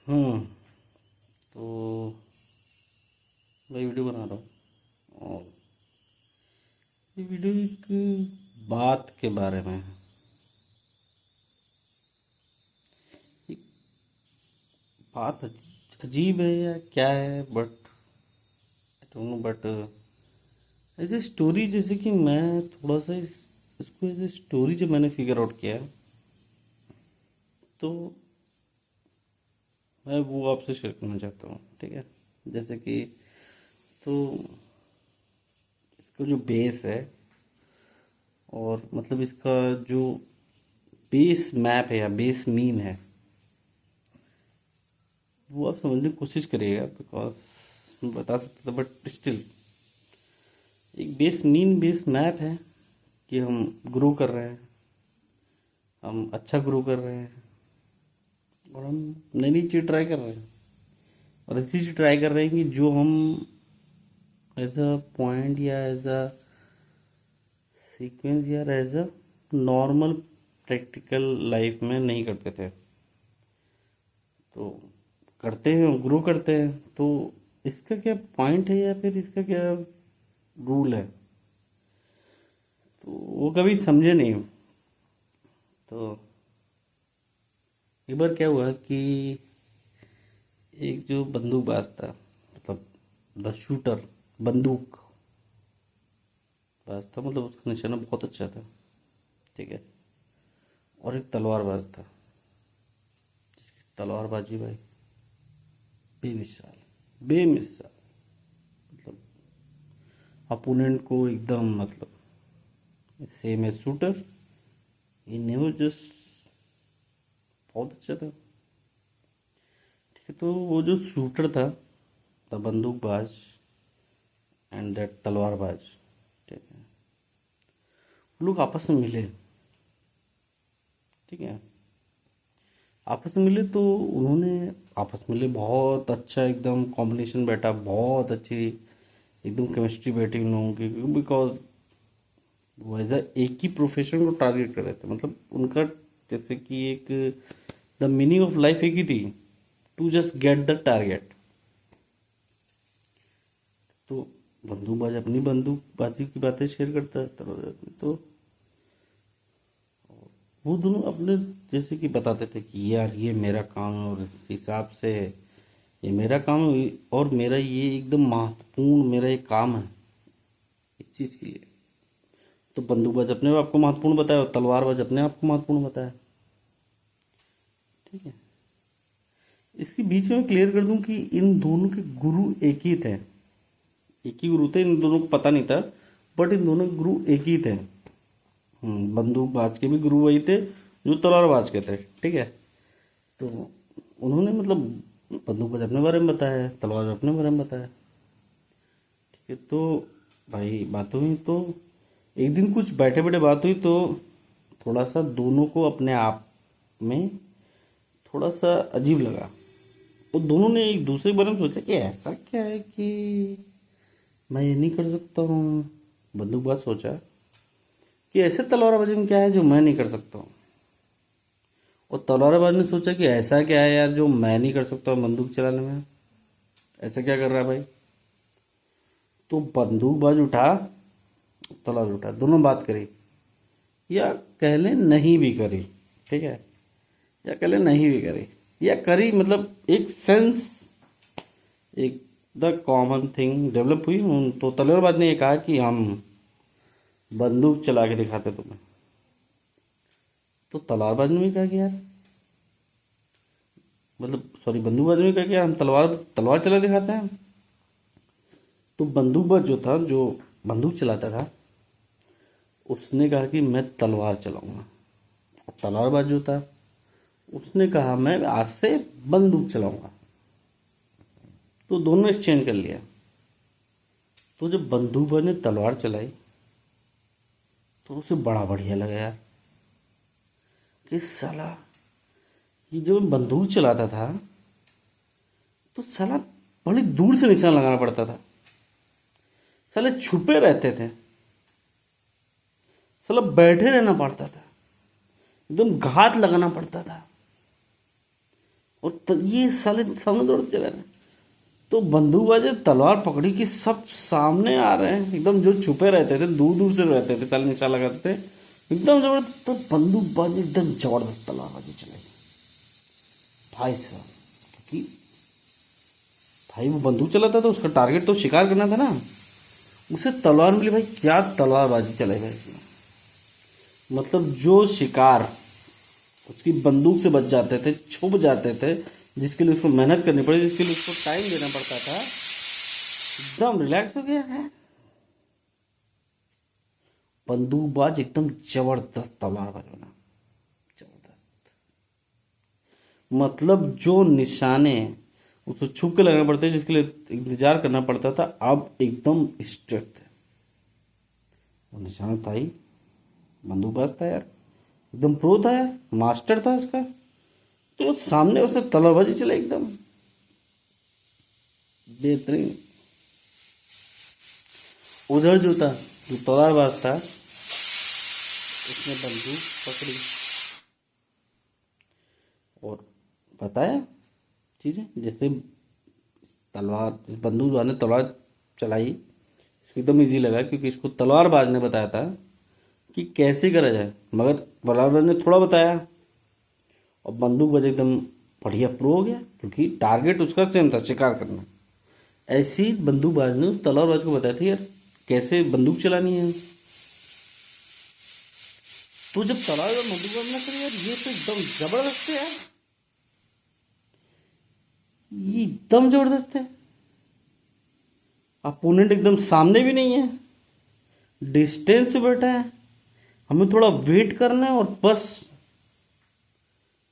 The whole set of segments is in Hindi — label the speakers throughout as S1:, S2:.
S1: हम्म तो मैं वीडियो बना रहा हूँ और ये वीडियो एक बात के बारे में है। एक बात अजीब है या क्या है, but I don't know. But as a story, जैसे कि मैं थोड़ा सा इसको एज ए स्टोरी जब मैंने फिगर आउट किया, तो मैं वो आपसे शेयर करना चाहता हूँ। ठीक है, जैसे कि तो इसका जो बेस है, और मतलब इसका जो बेस मैप है या बेस मीन है, वो आप समझने की कोशिश करिएगा। बिकॉज मैं बता सकता था, बट स्टिल एक बेस मैप है कि हम ग्रो कर रहे हैं, हम अच्छा ग्रो कर रहे हैं, और हम नई नई चीज़ ट्राई कर रहे हैं। और ऐसी चीज़ ट्राई कर रहे हैं कि जो हम एज अ पॉइंट या एज अ सीक्वेंस या as a normal practical life में नहीं करते थे, तो करते हैं, ग्रो करते हैं। तो इसका क्या पॉइंट है या फिर इसका क्या रूल है, तो वो कभी समझे नहीं। तो एक बार क्या हुआ कि एक जो बंदूकबाज था, मतलब द शूटर, बंदूक बाज था, मतलब उसका निशाना बहुत अच्छा था। ठीक है, और एक तलवारबाज था, तलवारबाजी भाई बेमिसाल, बेमिसाल। मतलब अपोनेंट को एकदम, मतलब सेम एज शूटर, ये नेवर जस्ट, बहुत अच्छा था। ठीक है, तो वो जो शूटर था, द बंदूकबाज एंड दैट तलवारबाज, ठीक है, वो लोग आपस में मिले। ठीक है, आपस में मिले तो उन्होंने आपस में मिले, बहुत अच्छा एकदम कॉम्बिनेशन बैठा, बहुत अच्छी एकदम केमिस्ट्री बैठी उन लोगों की। बिकॉज वो एज एक ही प्रोफेशन को टारगेट कर रहे थे, मतलब उनका जैसे कि एक द मीनिंग ऑफ लाइफ एक ही थी, to just get the target. तो बंदूकबाज अपनी बंदूकबाजी की बातें शेयर करता है, तो वो दोनों अपने जैसे कि बताते थे कि यार ये मेरा काम है, और इस हिसाब से ये मेरा काम है, और मेरा ये एकदम महत्वपूर्ण मेरा ये काम है इस चीज़ के लिए। तो बंदूकबाज अपने आप को महत्वपूर्ण बताया और तलवारबाज अपने आप को महत्वपूर्ण बताया। ठीक है, इसके बीच में मैं क्लियर कर दूं कि इन दोनों के गुरु एक ही थे, एक ही गुरु थे। इन दोनों को पता नहीं था, बट इन दोनों के गुरु एक ही थे। बंदूकबाज के भी गुरु वही थे जो तलवारबाज के थे। ठीक है, तो उन्होंने मतलब बंदूकबाज अपने बारे में बताया, तलवार अपने बारे में बताया। ठीक है, तो भाई बात हुई, तो एक दिन कुछ बैठे बैठे बात हुई, तो थोड़ा सा दोनों को अपने आप में थोड़ा सा अजीब लगा। तो दोनों ने एक दूसरे के बारे में सोचा कि ऐसा क्या है कि मैं ये नहीं कर सकता हूँ। बंदूकबाज सोचा कि ऐसे तलवारबाजी में क्या है जो मैं नहीं कर सकता हूँ, और तलवारबाज ने सोचा कि ऐसा क्या है यार जो मैं नहीं कर सकता हूँ बंदूक चलाने में, ऐसा क्या कर रहा है भाई। तो बंदूकबाज उठा, तलवार उठा, दोनों बात करी, या कह लें नहीं भी करी। ठीक है, या कह लें नहीं भी करी, या करी, मतलब एक सेंस, एक द कॉमन थिंग डेवलप हुई। तो तलवारबाज ने ये कहा कि हम बंदूक चला के दिखाते तुम्हें। तो तलवारबाज ने भी कहा कि यार, मतलब सॉरी, बंदूकबाज ने भी कहा कि यार हम तलवार तलवार चला दिखाते हैं। तो बंदूकबाज जो था, जो बंदूक चलाता था, उसने कहा कि मैं तलवार चलाऊंगा। और तलवारबाज जो था, उसने कहा मैं आज से बंदूक चलाऊंगा। तो दोनों एक्सचेंज कर लिया। तो जब बंदूकबाज ने तलवार चलाई, तो उसे बड़ा बढ़िया लगा यार, कि साला ये जो बंदूक चलाता था, तो साला बड़ी दूर से निशाना लगाना पड़ता था, साले छुपे रहते थे, साला बैठे रहना पड़ता था, एकदम घात लगाना पड़ता था। और ये साले सामने दौड़ते चले रहे हैं। तो बंदूकबाज ने तलवार पकड़ी कि सब सामने आ रहे हैं, एकदम जो छुपे रहते थे दूर दूर से रहते थे, साले निशाना लगाते थे एकदम जबरदस्त। तो बंदूकबाज ने एकदम जबरदस्त तलवारबाजी चलाई भाई साहब, क्योंकि भाई वो बंदूक चलाता था, उसका टारगेट तो शिकार करना था ना। उसे तलवार मिली भाई, क्या तलवारबाजी चलाई भाई इसमें। मतलब जो शिकार उसकी बंदूक से बच जाते थे, छुप जाते थे, जिसके लिए उसको मेहनत करनी पड़ी, जिसके लिए उसको टाइम देना पड़ता था, एकदम रिलैक्स हो गया है। बंदूकबाज एकदम जबरदस्त तलवारबाज बना, जबरदस्त। मतलब जो निशाने उसको छुप के लगाने पड़ते, जिसके लिए इंतजार करना पड़ता था, अब एकदम स्ट्रिक्ट थे। वो निशाना था ही, बंदूकबाज था यार, एकदम प्रो था यार, मास्टर था उसका। तो वो सामने उसने तलवारबाजी चलाई एकदम बेहतरीन। उधर जो था, जो तलवारबाज था, उसने बंदूक पकड़ी और बताया चीजें, जैसे तलवार, इस बंदूकबाज ने तलवार चलाई, इसको एकदम इजी लगा क्योंकि इसको तलवारबाज ने बताया था कि कैसे करा जाए, मगर तलवारबाज ने थोड़ा बताया और बंदूकबाज एकदम बढ़िया प्रो हो गया, क्योंकि टारगेट उसका सेम था, शिकार करना। ऐसी बंदूकबाज ने उस तलवारबाज को बताया था यार कैसे बंदूक चलानी है। तो जब तलवारबाज बंदूकबाज ने कहा यार ये तो एकदम जबरदस्त है यार, ये एकदम जबरदस्त है। अपोनेंट एकदम सामने भी नहीं है, डिस्टेंस पे बैठा है, हमें थोड़ा वेट करना है और बस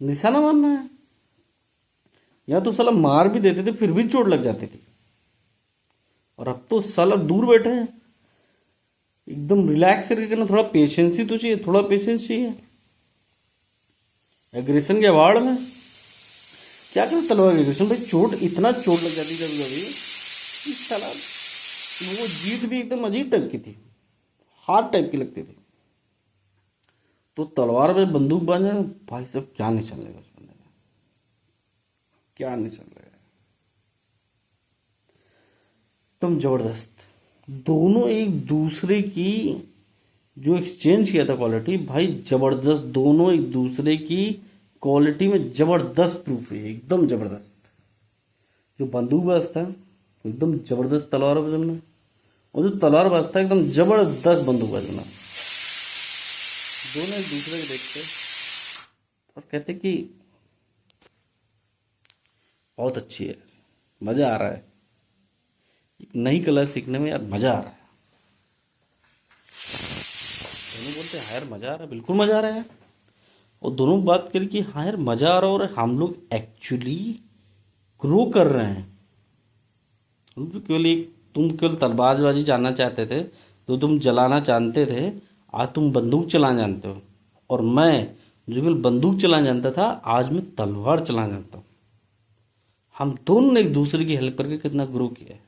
S1: निशाना मारना है। या तो साला मार भी देते थे फिर भी चोट लग जाती थी, और अब तो साला दूर बैठे हैं, एकदम रिलैक्स करके करना। थोड़ा पेशेंस ही तो चाहिए, थोड़ा पेशेंस चाहिए। एग्रेशन के अवार्ड में क्या करना, तलवार एग्रेशन भाई, चोट इतना चोट लग जाती कभी कभी कि साला वो जीत भी एकदम अजीब टाइप की थी, हार्ड टाइप की लगती थी। तो तलवार में बंदूक बांधा भाई साहब, क्या निशान लगा उस बंदे ने, क्या निशान लगा, एकदम जबरदस्त। दोनों एक दूसरे की जो एक्सचेंज किया था क्वालिटी भाई, जबरदस्त। दोनों एक दूसरे की क्वालिटी में जबरदस्त प्रूफ है, एकदम जबरदस्त। जो बंदूकबाज था एकदम जबरदस्त तलवारबाज बना, और जो तलवारबाज था एकदम जबरदस्त बंदूकबाज बना। दोनों एक दूसरे को देखते और कहते कि बहुत अच्छी है, मजा आ रहा है, एक नई कला सीखने में यार मजा आ रहा है। दोनों बोलते हाँ यार मजा आ रहा है, बिल्कुल मजा आ रहा है। और दोनों बात करें कि हाँ यार मजा आ रहा है, और हम लोग एक्चुअली ग्रो कर रहे हैं। तुम केवल तलवारबाजी जानना चाहते थे, तो तुम जलाना जानते थे, आज तुम बंदूक चलाना जानते हो। और मैं जो केवल बंदूक चलाना जानता था, आज मैं तलवार चलाना जानता हूँ। हम दोनों ने एक दूसरे की हेल्प करके कितना ग्रो किया है।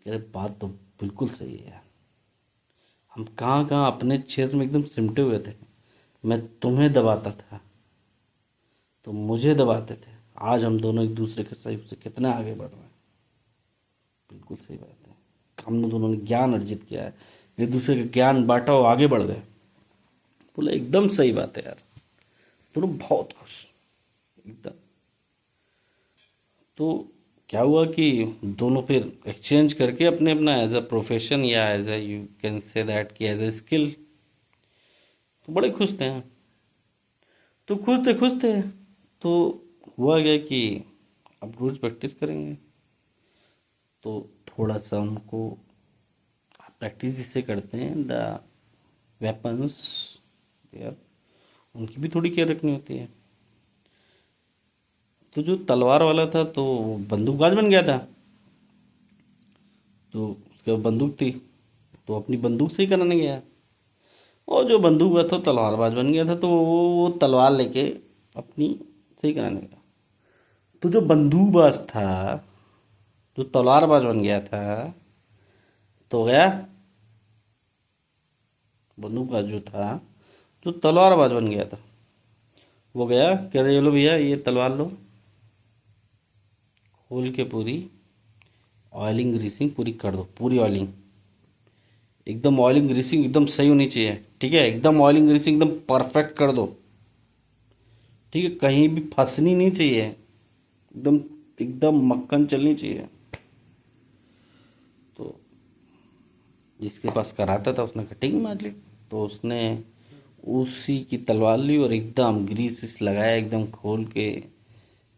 S1: अरे बात तो बिल्कुल सही है यार। हम कहाँ कहाँ अपने क्षेत्र में एकदम सिमटे हुए थे, मैं तुम्हें दबाता था, तुम मुझे दबाते थे। आज हम दोनों एक दूसरे के सहयोग से कितना आगे बढ़ रहे हैं। बिल्कुल सही बात है, हम दोनों ने ज्ञान अर्जित किया है, एक दूसरे का ज्ञान बांटा और आगे बढ़ गए। बोला एकदम सही बात है यार, दोनों बहुत खुश एकदम। तो क्या हुआ कि दोनों फिर एक्सचेंज करके अपने अपना एज अ प्रोफेशन, या as a you can say that कि एज अ स्किल, तो बड़े खुश थे। तो खुश थे। तो हुआ गया कि अब रोज प्रैक्टिस करेंगे। तो थोड़ा सा उनको प्रैक्टिस जिससे करते हैं, द वेपन्स यार, उनकी भी थोड़ी केयर रखनी होती है। तो जो तलवार वाला था तो वो बंदूकबाज बन गया था, तो उसके पास बंदूक थी, तो अपनी बंदूक से ही कराने गया। और जो बंदूकबाज था तलवारबाज बन गया था, तो वो तलवार लेके अपनी सही कराने गया। तो जो बंदूकबाज था, जो तलवारबाज बन गया था, तो गया बंदूकबाज जो था, जो तलवारबाज बन गया था, वो गया, कह रहे लो भैया ये तलवार लो, खोल के पूरी ऑयलिंग ग्रीसिंग पूरी कर दो, पूरी ऑयलिंग, एकदम ऑयलिंग ग्रीसिंग एकदम सही होनी चाहिए, ठीक है, एकदम ऑयलिंग ग्रीसिंग एकदम परफेक्ट कर दो, ठीक है, कहीं भी फंसनी नहीं चाहिए, एकदम एकदम मक्खन चलनी चाहिए। तो जिसके पास कराता था उसने कटिंग मार ली, तो उसने उसी की तलवार ली और एकदम ग्रीस विस लगाया, एकदम खोल के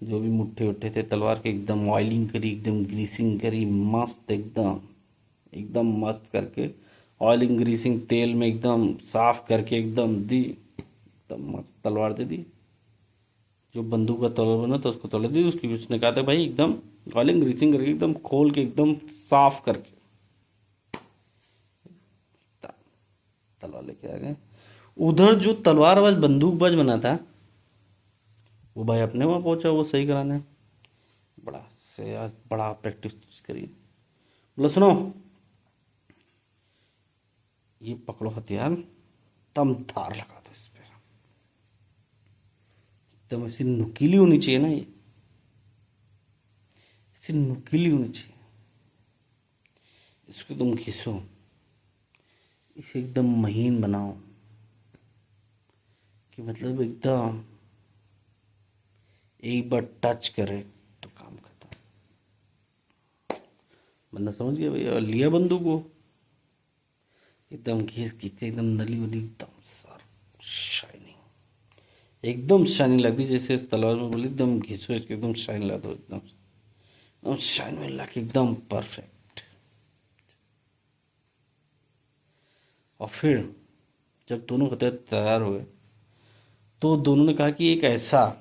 S1: जो भी मुट्ठे उट्ठे थे तलवार के एकदम ऑयलिंग करी, एकदम ग्रीसिंग करी, मस्त एकदम, एकदम मस्त करके ऑयलिंग ग्रीसिंग तेल में एकदम साफ करके एकदम दी, एकदम मस्त तलवार दे दी। जो बंदूक का तलवार बना था उसको तलवार दी, उसकी उसने कहा था भाई एकदम ऑयलिंग ग्रीसिंग करके एकदम खोल के एकदम साफ करके तलवार लेके आ गए। उधर जो तलवारबाज बंदूकबाज बना था वो भाई अपने वहां पहुंचा वो सही कराने, बड़ा से यार बड़ा प्रैक्टिस करी, बोला सुनो ये पकड़ो हथियार, दम धार लगा दो इस पे, एकदम ऐसी नुकीली होनी चाहिए ना, ये ऐसी नुकीली होनी चाहिए, इसको तुम घिसो, इसे एकदम महीन बनाओ कि मतलब एकदम एक बार टच करे तो काम खत्म। बंदा समझ गया भैया, और लिया बंदूक को एकदम घिस घिस के एकदम नली वली एकदम सर शाइनिंग, एकदम शाइनिंग लगती जैसे इस तलवार में बोली एकदम घिसो इसके एकदम शाइन ला दो, एकदम एकदम शाइन में ला के एकदम परफेक्ट। और फिर जब दोनों हथियार तैयार हुए तो दोनों ने कहा कि एक ऐसा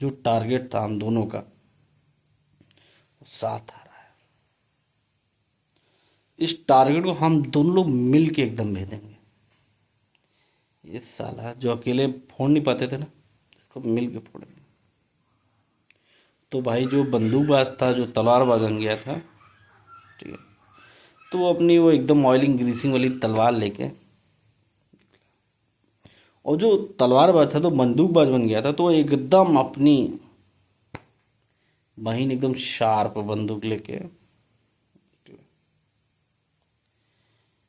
S1: जो टारगेट था हम दोनों का वो साथ आ रहा है, इस टारगेट को हम दोनों लोग मिल के एकदम भेजेंगे। ये साला जो अकेले फोड़ नहीं पाते थे ना, इसको मिल के फोड़ेंगे। तो भाई जो बंदूकबाज था जो तलवारबाज बन गया था, ठीक है, तो वो अपनी वो एकदम ऑयलिंग ग्रीसिंग वाली तलवार लेके, और जो तलवारबाज था तो बंदूकबाज बन गया था, तो वो एकदम अपनी महीन एकदम शार्प बंदूक लेके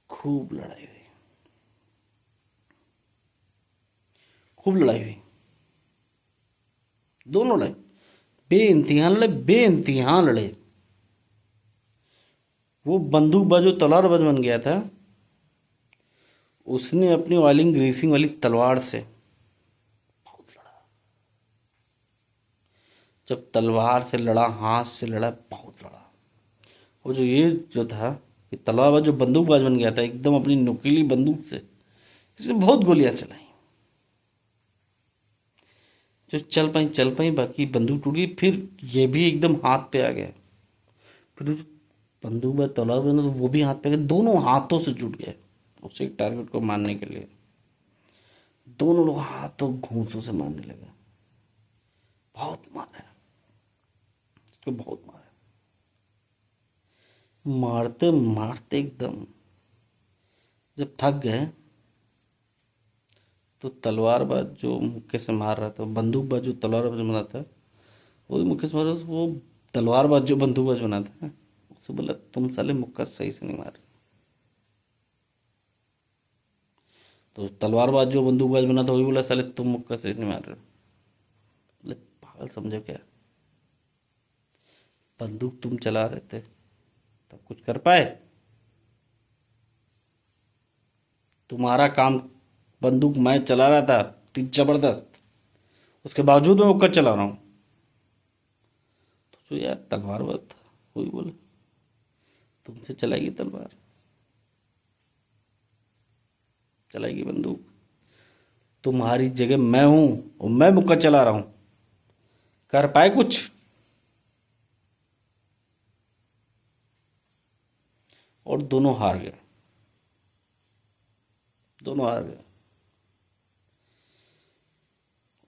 S1: खूब लड़ाई हुई, खूब लड़ाई हुई, दोनों लड़े, बेइंतहा लड़े, बेइंतहा लड़े। वो बंदूकबाज जो तलवारबाज बन गया था उसने अपनी ऑयलिंग ग्रीसिंग वाली तलवार से बहुत लड़ा, जब तलवार से लड़ा, हाथ से लड़ा, बहुत लड़ा। वो जो ये जो था ये तलवारबाज जो बंदूकबाज बन गया था एकदम अपनी नुकीली बंदूक से इसने बहुत गोलियां चलाई, जो चल पाई, बाकी बंदूक टूट गई, फिर ये भी एकदम हाथ पे आ गया, फिर जो बंदूकबाज तलवार बना तो वो भी हाथ पे आ गया, दोनों हाथों से जुट गए उसे एक टारगेट को मारने के लिए, दोनों लोग हाथों घूंसों से मारने लगे, बहुत मारा, उसको बहुत मारा, मारते मारते एकदम जब थक गए तो तलवारबाज जो मुक्के से मार रहा था, बंदूकबाज जो तलवारबाज बना था वो भी मुक्के से मार रहा था, वो तलवारबाज जो बंदूकबाज बना था उससे बोला तुम साले मुक्का सही से नहीं मार, तो तलवारबाज जो बंदूकबाज बना था वही बोला साले तुम मुक्का सही से नहीं मार रहे हो। बोले पागल समझो क्या, बंदूक तुम चला रहे थे तब कुछ कर पाए, तुम्हारा काम, बंदूक मैं चला रहा था तीन जबरदस्त, उसके बावजूद मैं मुक्का चला रहा हूँ, तो जो यार तलवारबाज था वही बोले तुमसे चलाएगी तलवार, चलाएगी बंदूक, तुम्हारी जगह मैं हूं और मैं मुक्का चला रहा हूं, कर पाए कुछ, और दोनों हार गए, दोनों हार गए।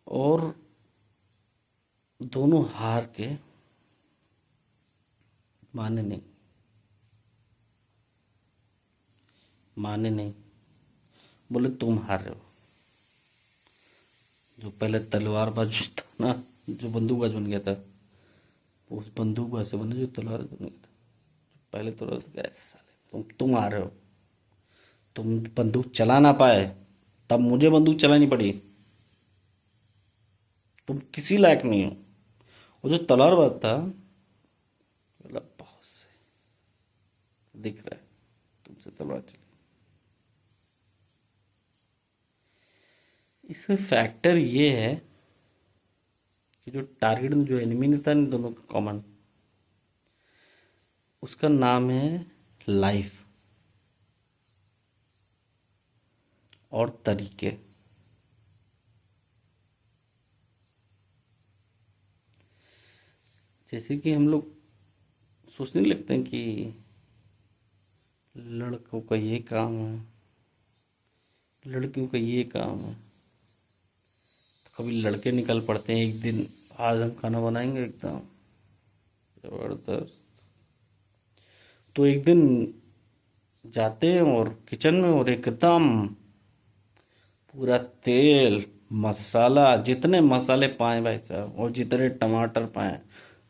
S1: और दोनों हार के माने नहीं, माने नहीं, बोले तुम हार रहे हो, जो पहले तलवारबाज था ना, जो बंदूकबाज बन गया था, वो उस बंदूकबाज से बने जो तलवार बन गया था। पहले तो ऐसे साले तुम आ रहे हो, तुम बंदूक चला ना पाए, तब मुझे बंदूक चलानी पड़ी। तुम किसी लायक नहीं हो। वो जो तलवारबाज था, मतलब बहुत से दिख रहा है तुमसे तलवार चली। इसमें फैक्टर ये है कि जो टारगेट में जो एनिमी नहीं था इन दोनों का कॉमन, उसका नाम है लाइफ और तरीके। जैसे कि हम लोग सोचने लगते हैं कि लड़कों का ये काम है, लड़कियों का ये काम है, तो कभी लड़के निकल पड़ते हैं एक दिन, आज हम खाना बनाएंगे एकदम जबरदस्त। तो एक दिन जाते हैं और किचन में, और एकदम पूरा तेल मसाला, जितने मसाले पाए भाई साहब, और जितने टमाटर पाए,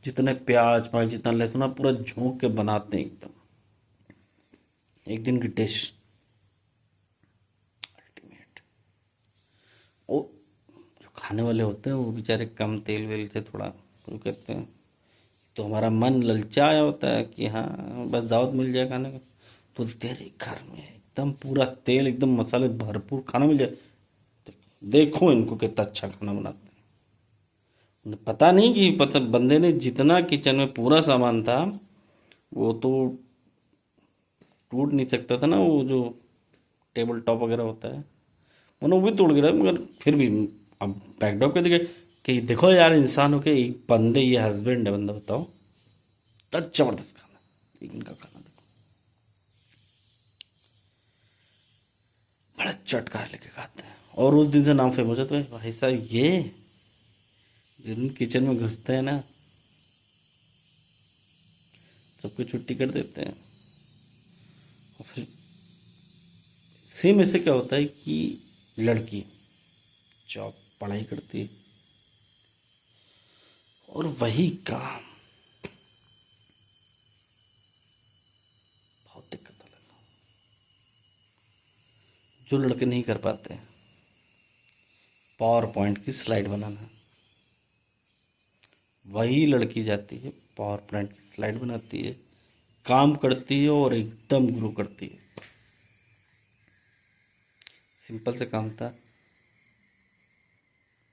S1: जितने प्याज पाए, जितना लहसुन, पूरा झोंक के बनाते हैं एकदम। एक दिन की डिश अल्टीमेट। वो जो खाने वाले होते हैं वो बेचारे कम तेल वेल से थोड़ा वो कहते हैं, तो हमारा मन ललचाया होता है कि हाँ बस दावत मिल जाए खाने का, तो तेरे घर में एकदम पूरा तेल, एकदम मसाले भरपूर खाना मिल जाए। देखो इनको कितना अच्छा खाना बनाते हैं। उन्हें पता नहीं कि पता बंदे ने जितना किचन में पूरा सामान था, वो तो टूट नहीं सकता था ना, वो जो टेबल टॉप वगैरह होता है, वो भी तोड़ गिरा, मगर फिर भी अब बैकड्रॉप के दिखे कि देखो यार, इंसान हो के एक बंदे, ये हस्बैंड है बंदा, बताओ, तब जबरदस्त खाना। लेकिन इनका खाना देखो, बड़ा चटकार लेके खाते हैं। और उस दिन से नाम फेमस है। तो भाई साहब ये जिस दिन किचन में घुसते हैं ना, सबको छुट्टी कर देते हैं। और फिर सेम ऐसे क्या होता है कि लड़की जॉब पढ़ाई करती है, और वही काम बहुत दिक्कत वाला काम, जो लड़के नहीं कर पाते हैं, पावर पॉइंट की स्लाइड बनाना। वही लड़की जाती है, पावर पॉइंट की स्लाइड बनाती है, काम करती है, और एकदम ग्रो करती है। सिंपल सा काम था,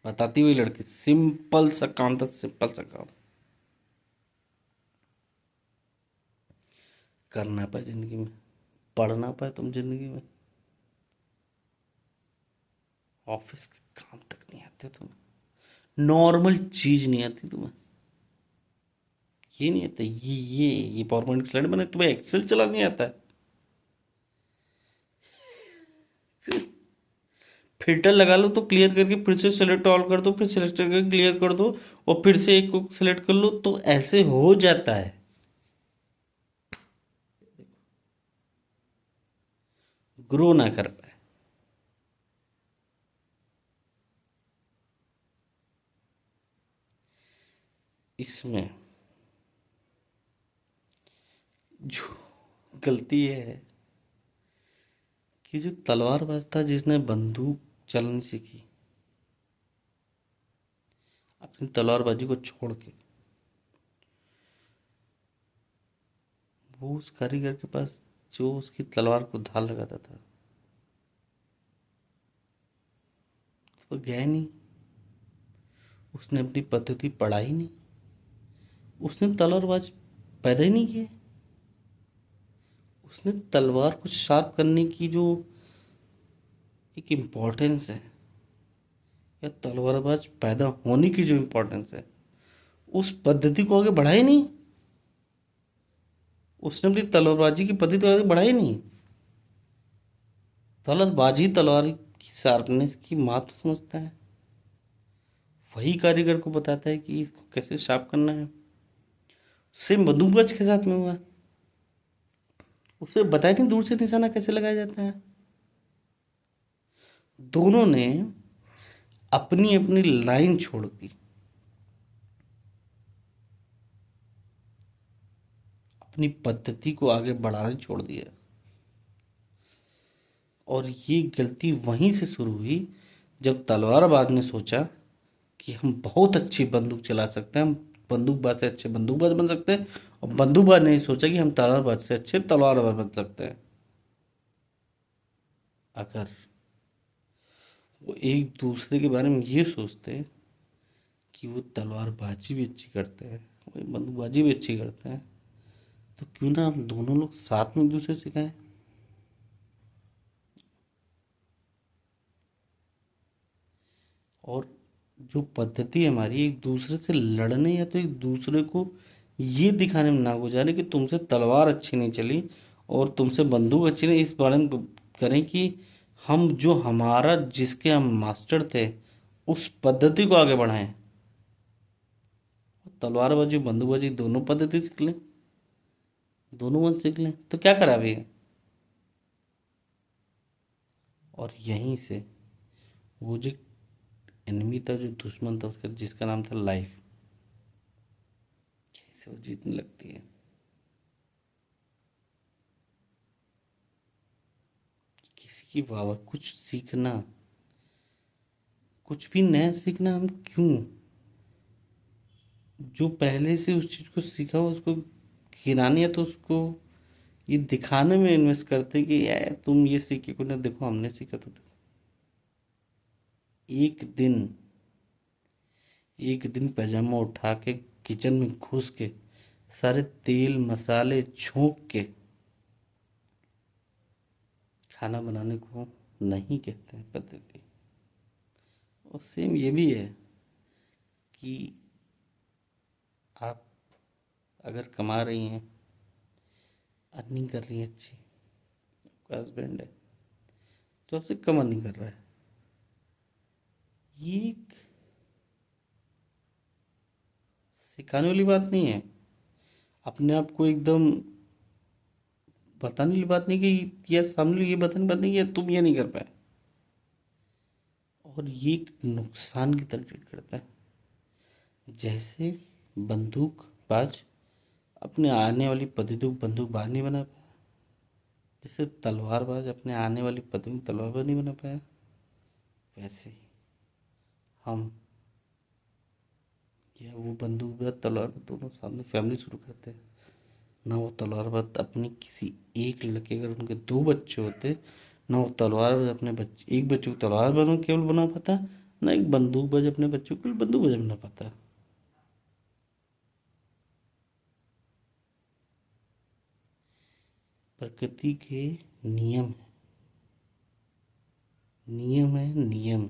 S1: बताती हुई लड़की, सिंपल सा काम था, सिंपल सा काम। करना पाए जिंदगी में, पढ़ना पाए तुम जिंदगी में, ऑफिस के काम तक नहीं आते तुम्हें, नॉर्मल चीज नहीं आती तुम्हें, ये नहीं आता, ये पावर पॉइंट स्लाइड बने, तुम्हें एक्सेल चला नहीं आता है, फिल्टर लगा लो तो क्लियर करके फिर से सेलेक्ट ऑल कर दो, फिर सेलेक्ट करके क्लियर कर दो, और फिर से एक को सेलेक्ट कर लो, तो ऐसे हो जाता है। ग्रो ना कर पाए। इसमें जो गलती ये है कि जो तलवारबाज था, जिसने बंदूक चलानी सीखी, अपनी तलवारबाजी को छोड़ के वो उस कारीगर के पास जो उसकी तलवार को धार लगाता था, वो गया नहीं। उसने अपनी पद्धति पढ़ाई नहीं, उसने तलवारबाज पैदा ही नहीं किए। उसने तलवार को शार्प करने की जो एक इम्पोर्टेंस है, या तलवारबाज पैदा होने की जो इम्पोर्टेंस है, उस पद्धति को आगे बढ़ाई नहीं। उसने अपनी तलवारबाजी की पद्धति को आगे बढ़ाई नहीं। तलवारबाजी, तलवार की शार्पनेस की महत्व समझता है, वही कारीगर को बताता है कि इसको कैसे शार्प करना है। सेम बंदूकबाज के साथ में हुआ, उसे बताया नहीं दूर से निशाना कैसे लगाया जाता है। दोनों ने अपनी अपनी लाइन छोड़ दी, अपनी पद्धति को आगे बढ़ाना छोड़ दिया। और ये गलती वहीं से शुरू हुई जब तलवारबाज ने सोचा कि हम बहुत अच्छी बंदूक चला सकते हैं, हम बंदूकबाज से अच्छे बंदूकबाज बन सकते हैं। और बंदूकबाज ने सोचा कि हम तलवारबाज से अच्छे तलवारबाज बन सकते हैं। अगर वो एक दूसरे के बारे में ये सोचते कि वो तलवारबाजी भी अच्छी करते हैं, वो बंदूकबाजी भी अच्छी करते हैं, तो क्यों ना हम दोनों लोग साथ में एक दूसरे से सिखाएं। और जो पद्धति हमारी एक दूसरे से लड़ने या तो एक दूसरे को ये दिखाने में ना गुजारे कि तुमसे तलवार अच्छी नहीं चली और तुमसे बंदूक अच्छी नहीं, इस बारे में करें कि हम जो हमारा जिसके हम मास्टर थे उस पद्धति को आगे बढ़ाएं। तलवारबाजी बंदूकबाजी दोनों पद्धति सीख लें, दोनों मन सीख लें, तो क्या खराबी है। और यहीं से वो जो एनिमी था, जो दुश्मन था उसका, जिसका नाम था लाइफ, से वो जीतने लगती है। किसी की वाह, कुछ सीखना, कुछ भी नया सीखना, हम क्यों, जो पहले से उस चीज को सीखा हो उसको गिराने या तो उसको ये दिखाने में इन्वेस्ट करते हैं कि यार तुम ये सीख के, ना देखो हमने सीखा तो देखो। एक दिन, एक दिन पैजामा उठा के किचन में घुस के सारे तेल मसाले झोंक के खाना बनाने को नहीं कहते हैं पद्धति। और सेम ये भी है कि आप अगर कमा रही हैं, अर्निंग कर रही हैं अच्छी, आपका हस्बैंड है जो आपसे कम अर्निंग कर रहा है, ये एक सिखाने वाली बात नहीं है। अपने आप को एकदम बताने वाली बात नहीं कि या सामने ये बताने बात नहीं कि तुम ये नहीं कर पाए। और ये एक नुकसान की तरफ ट्रीट करता है। जैसे बंदूकबाज अपने आने वाली पद्धति को बंदूकबाज नहीं बना पाया, जैसे तलवारबाज अपने आने वाली पद्धति को तलवारबाज नहीं बना पाया, वैसे ही हम या वो बंदूकबाज तलवारबाज दोनों सामने फैमिली शुरू करते हैं ना। वो तलवारबाज अपनी किसी एक लड़के, अगर उनके दो बच्चे होते, ना वो तलवारबाज अपने बच्चे, एक बच्चे को तलवारबाज केवल बना पाता, ना एक बंदूकबाज अपने बच्चे को केवल बंदूकबाज बना पाता। प्रकृति के नियम है, नियम है, नियम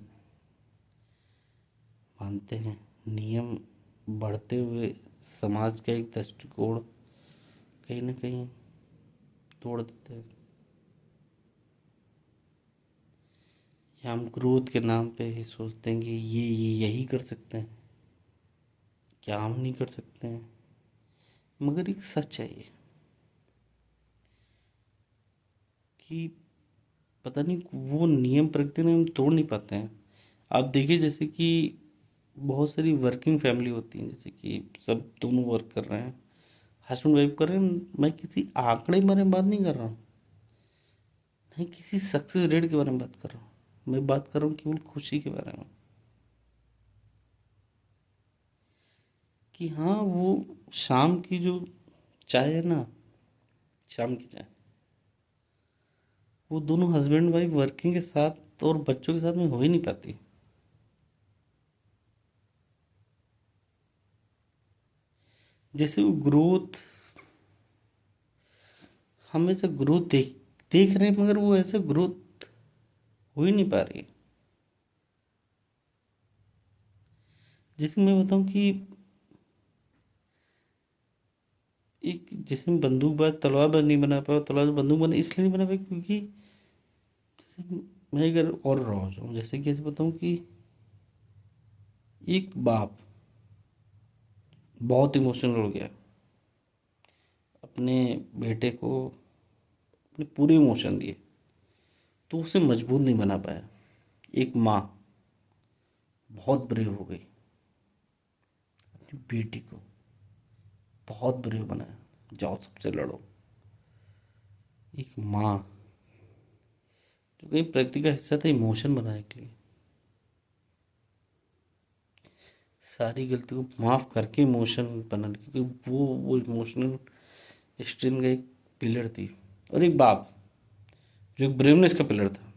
S1: मानते हैं, नियम बढ़ते हुए समाज का एक दृष्टिकोण कहीं ना कहीं तोड़ देते हैं। या हम ग्रोथ के नाम पे ही सोचते हैं कि ये यही कर सकते हैं, क्या हम नहीं कर सकते हैं। मगर एक सच है ये कि पता नहीं वो नियम प्रकृति में हम तोड़ नहीं पाते हैं। आप देखिए जैसे कि बहुत सारी वर्किंग फैमिली होती हैं, जैसे कि सब दोनों वर्क कर रहे हैं, हस्बैंड वाइफ कर रहे हैं। मैं किसी आंकड़े के बारे में बात नहीं कर रहा हूँ, नहीं किसी सक्सेस रेट के बारे में बात कर रहा हूँ, मैं बात कर रहा हूँ केवल खुशी के बारे में। कि हाँ वो शाम की जो चाय है ना, शाम की चाय, वो दोनों हस्बैंड वाइफ वर्किंग के साथ और बच्चों के साथ में हो ही नहीं पाती। जैसे वो ग्रोथ, हम ऐसे ग्रोथ देख देख रहे हैं, मगर वो ऐसे ग्रोथ हो ही नहीं पा रही है। जैसे मैं बताऊं कि एक, जैसे बंदूकबाज तलवारबाज नहीं बना पाया, तलवार बंदूक बना इसलिए नहीं बना पाया क्योंकि जैसे मैं अगर और रहा हूँ, जैसे कि ऐसे बताऊं कि एक बाप बहुत इमोशनल हो गया, अपने बेटे को अपने पूरे इमोशन दिए, तो उसे मजबूत नहीं बना पाया। एक माँ बहुत ब्रेव हो गई, अपनी बेटी को बहुत ब्रेव बनाया, जाओ सबसे लड़ो। एक माँ जो कहीं प्रकृति का हिस्सा था इमोशन बनाने के लिए, सारी गलती को माफ करके इमोशन बनाने, क्योंकि वो इमोशनल स्ट्रेंथ का एक पिलर थी। और एक बाप जो एक ब्रेवनेस का पिलर था,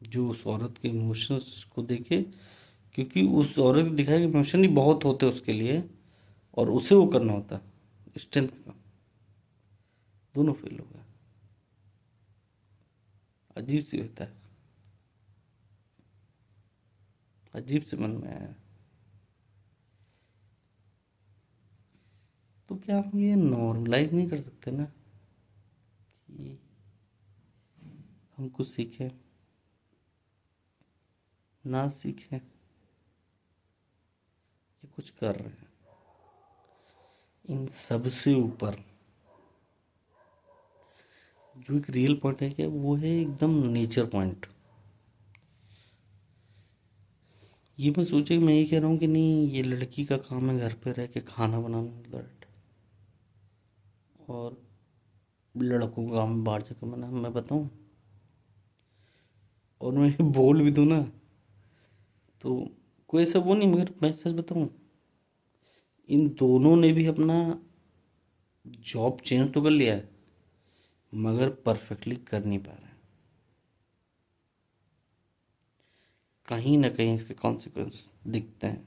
S1: जो उस औरत के इमोशंस को देखे, क्योंकि उस औरत को दिखाया कि इमोशन ही बहुत होते उसके लिए और उसे वो करना होता, स्ट्रेंथ का। दोनों फेल हो गए। अजीब सी होता है, अजीब से मन में आया। तो क्या हम ये नॉर्मलाइज नहीं कर सकते ना कि हम कुछ सीखें ना सीखें, ये कुछ कर रहे हैं। इन सबसे ऊपर जो एक रियल पॉइंट है क्या, वो है एकदम नेचर पॉइंट। ये मैं सोचे, मैं ये कह रहा हूँ कि नहीं ये लड़की का काम है घर पे रह के खाना बनाना, और लड़कों का काम बाहर जाकर बनाना, मैं बताऊँ और मैं बोल भी दूँ ना तो कोई ऐसा वो नहीं, मगर मैं सच बताऊँ, इन दोनों ने भी अपना जॉब चेंज तो कर लिया है, मगर परफेक्टली कर नहीं पा रहे हैं। कहीं ना कहीं इसके कॉन्सिक्वेंस दिखते हैं,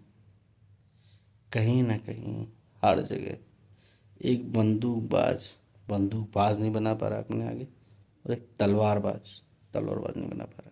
S1: कहीं ना कहीं, हर जगह। एक बंदूकबाज नहीं बना पा रहा अपने आगे, और एक तलवारबाज नहीं बना पा रहा।